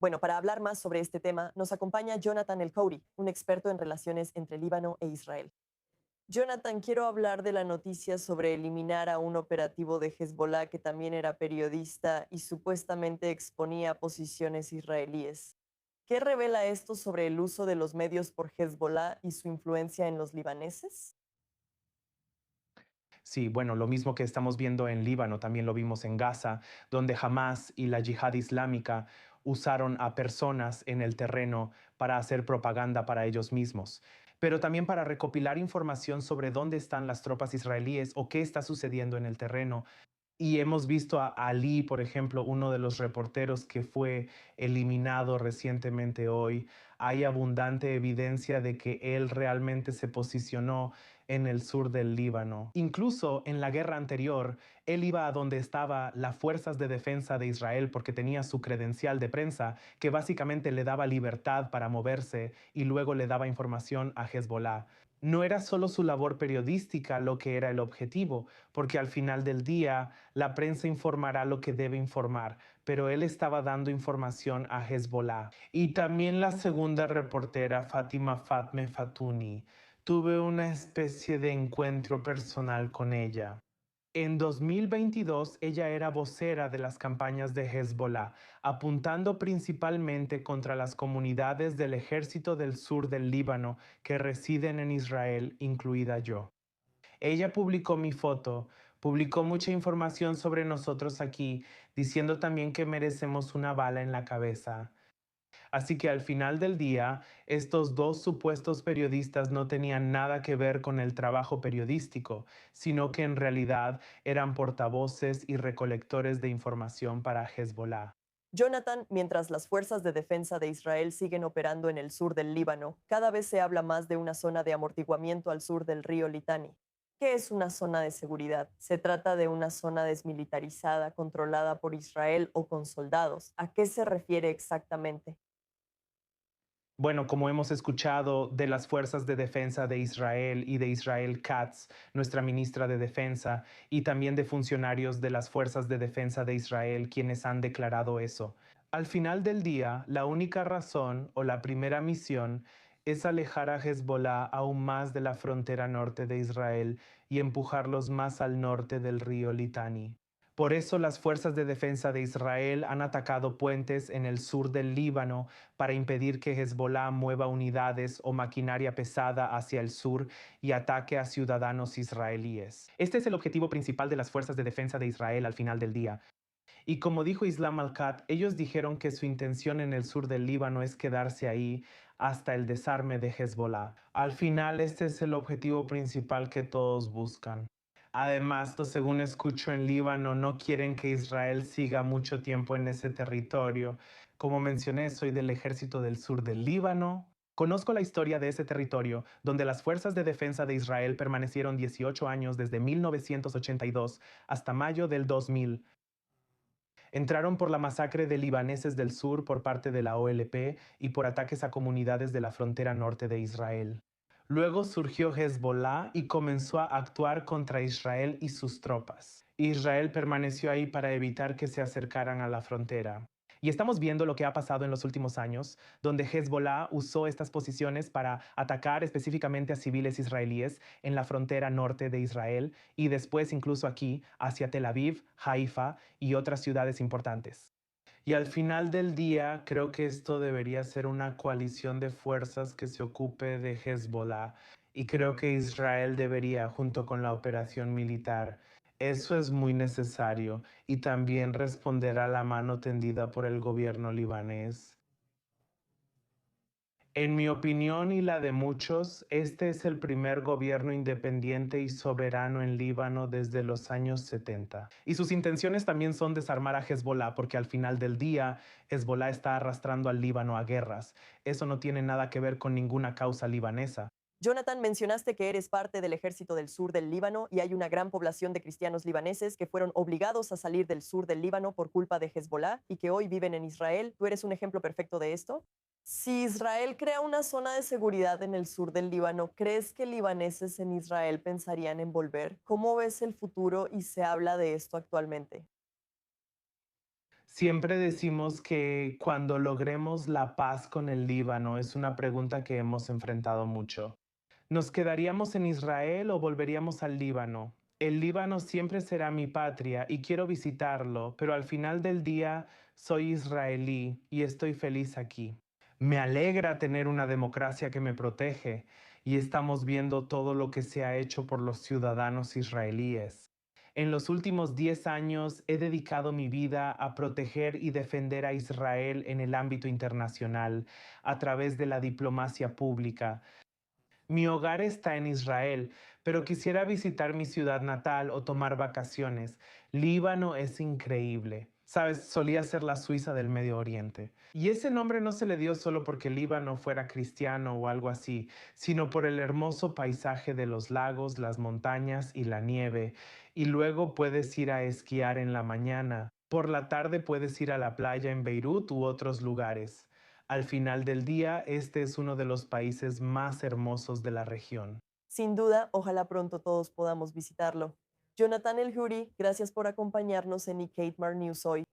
Bueno, para hablar más sobre este tema, nos acompaña Jonathan El Khoury, un experto en relaciones entre Líbano e Israel. Jonathan, quiero hablar de la noticia sobre eliminar a un operativo de Hezbollah que también era periodista y supuestamente exponía posiciones israelíes. ¿Qué revela esto sobre el uso de los medios por Hezbollah y su influencia en los libaneses? Sí, bueno, lo mismo que estamos viendo en Líbano, también lo vimos en Gaza, donde Hamas y la Yihad Islámica usaron a personas en el terreno para hacer propaganda para ellos mismos, pero también para recopilar información sobre dónde están las tropas israelíes o qué está sucediendo en el terreno. Y hemos visto a Ali, por ejemplo, uno de los reporteros que fue eliminado recientemente hoy. Hay abundante evidencia de que él realmente se posicionó en el sur del Líbano. Incluso en la guerra anterior, él iba a donde estaba las fuerzas de defensa de Israel porque tenía su credencial de prensa que básicamente le daba libertad para moverse y luego le daba información a Hezbollah. No era solo su labor periodística lo que era el objetivo, porque al final del día la prensa informará lo que debe informar, pero él estaba dando información a Hezbollah. Y también la segunda reportera, Fátima Fatme Fatouni, tuve una especie de encuentro personal con ella. En 2022, ella era vocera de las campañas de Hezbollah, apuntando principalmente contra las comunidades del ejército del sur del Líbano que residen en Israel, incluida yo. Ella publicó mi foto, publicó mucha información sobre nosotros aquí, diciendo también que merecemos una bala en la cabeza. Así que al final del día, estos dos supuestos periodistas no tenían nada que ver con el trabajo periodístico, sino que en realidad eran portavoces y recolectores de información para Hezbollah. Jonathan, mientras las fuerzas de defensa de Israel siguen operando en el sur del Líbano, cada vez se habla más de una zona de amortiguamiento al sur del río Litani. ¿Qué es una zona de seguridad? ¿Se trata de una zona desmilitarizada controlada por Israel o con soldados? ¿A qué se refiere exactamente? Bueno, como hemos escuchado de las fuerzas de defensa de Israel y de Israel Katz, nuestra ministra de Defensa, y también de funcionarios de las fuerzas de defensa de Israel quienes han declarado eso. Al final del día, la única razón o la primera misión es alejar a Hezbollah aún más de la frontera norte de Israel y empujarlos más al norte del río Litani. Por eso las fuerzas de defensa de Israel han atacado puentes en el sur del Líbano para impedir que Hezbollah mueva unidades o maquinaria pesada hacia el sur y ataque a ciudadanos israelíes. Este es el objetivo principal de las fuerzas de defensa de Israel al final del día. Y como dijo Islam al-Qad, ellos dijeron que su intención en el sur del Líbano es quedarse ahí hasta el desarme de Hezbollah. Al final, este es el objetivo principal que todos buscan. Además, según escucho en Líbano, no quieren que Israel siga mucho tiempo en ese territorio. Como mencioné, soy del ejército del sur del Líbano. Conozco la historia de ese territorio, donde las fuerzas de defensa de Israel permanecieron 18 años desde 1982 hasta mayo del 2000. Entraron por la masacre de libaneses del sur por parte de la OLP y por ataques a comunidades de la frontera norte de Israel. Luego surgió Hezbollah y comenzó a actuar contra Israel y sus tropas. Israel permaneció ahí para evitar que se acercaran a la frontera. Y estamos viendo lo que ha pasado en los últimos años, donde Hezbollah usó estas posiciones para atacar específicamente a civiles israelíes en la frontera norte de Israel y después incluso aquí hacia Tel Aviv, Haifa y otras ciudades importantes. Y al final del día, creo que esto debería ser una coalición de fuerzas que se ocupe de Hezbollah. Y creo que Israel debería, junto con la operación militar, eso es muy necesario. Y también responder a la mano tendida por el gobierno libanés. En mi opinión y la de muchos, este es el primer gobierno independiente y soberano en Líbano desde los años 70. Y sus intenciones también son desarmar a Hezbollah, porque al final del día, Hezbollah está arrastrando al Líbano a guerras. Eso no tiene nada que ver con ninguna causa libanesa. Jonathan, mencionaste que eres parte del ejército del sur del Líbano y hay una gran población de cristianos libaneses que fueron obligados a salir del sur del Líbano por culpa de Hezbollah y que hoy viven en Israel. ¿Tú eres un ejemplo perfecto de esto? Si Israel crea una zona de seguridad en el sur del Líbano, ¿crees que libaneses en Israel pensarían en volver? ¿Cómo ves el futuro y se habla de esto actualmente? Siempre decimos que cuando logremos la paz con el Líbano es una pregunta que hemos enfrentado mucho. ¿Nos quedaríamos en Israel o volveríamos al Líbano? El Líbano siempre será mi patria y quiero visitarlo, pero al final del día soy israelí y estoy feliz aquí. Me alegra tener una democracia que me protege y estamos viendo todo lo que se ha hecho por los ciudadanos israelíes. En los últimos 10 años he dedicado mi vida a proteger y defender a Israel en el ámbito internacional a través de la diplomacia pública. Mi hogar está en Israel, pero quisiera visitar mi ciudad natal o tomar vacaciones. Líbano es increíble. Sabes, solía ser la Suiza del Medio Oriente. Y ese nombre no se le dio solo porque Líbano fuera cristiano o algo así, sino por el hermoso paisaje de los lagos, las montañas y la nieve. Y luego puedes ir a esquiar en la mañana. Por la tarde puedes ir a la playa en Beirut u otros lugares. Al final del día, este es uno de los países más hermosos de la región. Sin duda, ojalá pronto todos podamos visitarlo. Jonathan El Huri, gracias por acompañarnos en Ikate News hoy.